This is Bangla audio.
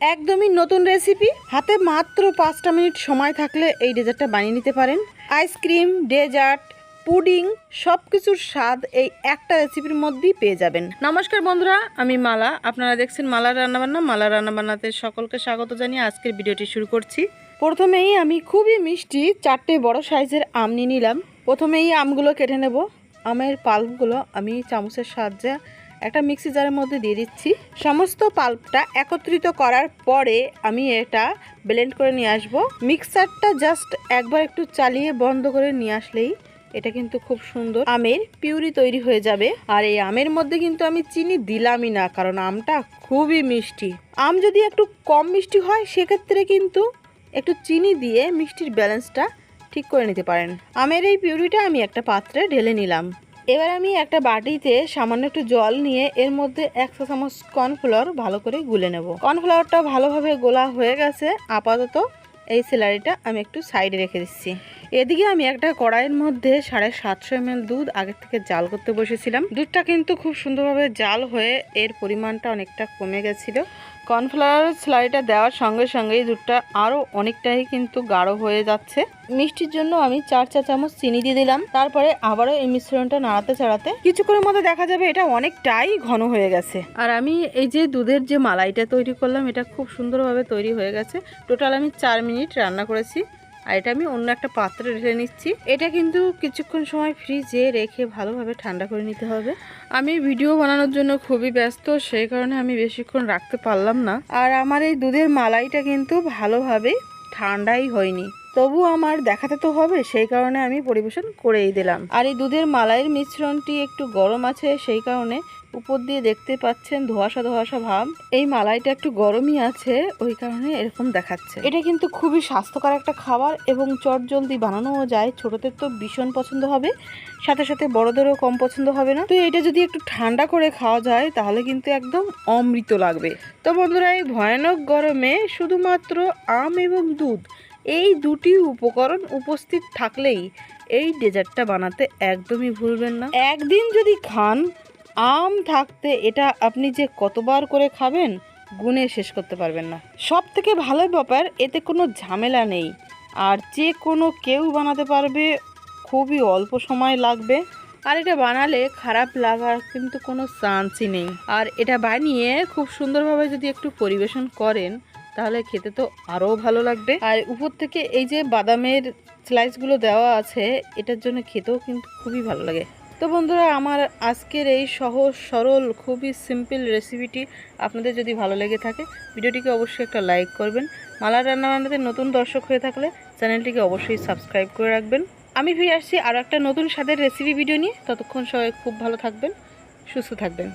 একদমই নতুন রেসিপি, হাতে মাত্র 5টা মিনিট সময় থাকলে এই ডেজার্টটা বানিয়ে নিতে পারেন। আইসক্রিম, ডেজার্ট, পুডিং সব কিছুর স্বাদ এই একটা রেসিপির মধ্যেই পেয়ে যাবেন। নমস্কার বন্ধুরা, আমি মালা। আপনারা দেখছেন মালার রান্নাবান্না। মালার রান্নাবান্নাতে সকলকে স্বাগত জানিয়ে আজকের ভিডিওটি শুরু করছি। প্রথমেই আমি খুবই মিষ্টি 4টে বড় সাইজের আম নিয়ে নিলাম। প্রথমেই আমগুলো কেটে নেব। আমের পাল্পগুলো আমি চামচের সাহায্যে একটা মিক্সি জারের মধ্যে দিয়ে দিচ্ছি। সমস্ত পাল্পটা একত্রিত করার পরে আমি এটা ব্লেন্ড করে নিয়ে আসব। মিক্সারটা জাস্ট একবার একটু চালিয়ে বন্ধ করে নিয়ে আসলেই এটা কিন্তু খুব সুন্দর আমের পিউরি তৈরি হয়ে যাবে। আর এই আমের মধ্যে কিন্তু আমি চিনি দিলামই না, কারণ আমটা খুবই মিষ্টি। আম যদি একটু কম মিষ্টি হয় সেক্ষেত্রে কিন্তু একটু চিনি দিয়ে মিষ্টির ব্যালেন্সটা ঠিক করে নিতে পারেন। আমের এই পিউরিটা আমি একটা পাত্রে ঢেলে নিলাম। এবার আমি একটা বাটিতে সামান্য একটু জল নিয়ে এর মধ্যে 1 চা চামচ কর্নফ্লাওয়ার ভালো করে গুলে নেব। কর্নফ্লাওয়ারটা ভালোভাবে গোলা হয়ে গেছে। আপাতত এই স্যালারিটা আমি একটু সাইডে রেখে দিচ্ছি। এদিকে আমি একটা কড়াইয়ের মধ্যে 750 ml দুধ আগে থেকে জাল করতে বসেছিলাম। দুধটা কিন্তু খুব সুন্দরভাবে জাল হয়ে এর পরিমাণটা অনেকটা কমে গেছিল। কর্নফ্লাওয়ার স্লারিটা দেওয়ার সঙ্গে সঙ্গেই দুধটা আরও অনেকটাই কিন্তু গাঢ় হয়ে যাচ্ছে। মিষ্টির জন্য আমি 4 চা চামচ চিনি দিয়ে দিলাম। তারপরে আবারও এই মিশ্রণটা নাড়াতে চাড়াতে কিছুক্ষণের মধ্যে দেখা যাবে এটা অনেকটাই ঘন হয়ে গেছে। আর আমি এই যে দুধের যে মালাইটা তৈরি করলাম এটা খুব সুন্দরভাবে তৈরি হয়ে গেছে। টোটাল আমি 4 মিনিট রান্না করেছি। আর এটা আমি অন্য একটা পাত্রে রেখে নিচ্ছি। এটা কিন্তু কিছুক্ষণ সময় ফ্রিজে রেখে ভালোভাবে ঠান্ডা করে নিতে হবে। আমি ভিডিও বানানোর জন্য খুবই ব্যস্ত, সেই কারণে আমি বেশিক্ষণ রাখতে পারলাম না। আর আমার এই দুধের মালাইটা কিন্তু ভালোভাবে ঠান্ডাই হয়নি, তবু আমার দেখাতে তো হবে, সেই কারণে আমি পরিবেশন করেই দিলাম। আর এই দুধের মালাইয়ের মিশ্রণটি একটু গরম আছে, সেই কারণে উপর দিয়ে দেখতে পাচ্ছেন ধোঁয়াশা ধোঁয়াশা ভাব। এই মালাইটা একটু গরমই আছে, ওই কারণে এরকম দেখাচ্ছে। এটা কিন্তু খুবই স্বাস্থ্যকর একটা খাবার এবং চটজলদি বানানোও যায়। ছোটদের তো ভীষণ পছন্দ হবে, সাথে সাথে বড়দেরও কম পছন্দ হবে না। তো এটা যদি একটু ঠান্ডা করে খাওয়া যায় তাহলে কিন্তু একদম অমৃত লাগবে। তো বন্ধুরা, এই ভয়ানক গরমে শুধুমাত্র আম এবং দুধ, এই দুটি উপকরণ উপস্থিত থাকলেই এই ডেজার্টটা বানাতে একদমই ভুলবেন না। একদিন যদি খান, আম থাকতে এটা আপনি যে কতবার করে খাবেন গুণে শেষ করতে পারবেন না। সব থেকে ভালো ব্যাপার, এতে কোনো ঝামেলা নেই, আর যে কোনো কেউ বানাতে পারবে, খুবই অল্প সময় লাগবে। আর এটা বানালে খারাপ লাগার কিন্তু কোনো চান্সই নেই। আর এটা বানিয়ে খুব সুন্দরভাবে যদি একটু পরিবেশন করেন তাহলে খেতে তো আরও ভালো লাগবে। আর উপর থেকে এই যে বাদামের স্লাইসগুলো দেওয়া আছে, এটার জন্য খেতেও কিন্তু খুবই ভালো লাগে। তো বন্ধুরা, আমার আজকের এই সহজ সরল খুবই সিম্পল রেসিপিটি আপনাদের যদি ভালো লেগে থাকে, ভিডিওটিকে অবশ্যই একটা লাইক করবেন। মালার রান্নাবান্নাতে নতুন দর্শক হয়ে থাকলে চ্যানেলটিকে অবশ্যই সাবস্ক্রাইব করে রাখবেন। আমি ফিরে আসছি আরও একটা নতুন স্বাদের রেসিপি ভিডিও নিয়ে। ততক্ষণ সবাই খুব ভালো থাকবেন, সুস্থ থাকবেন।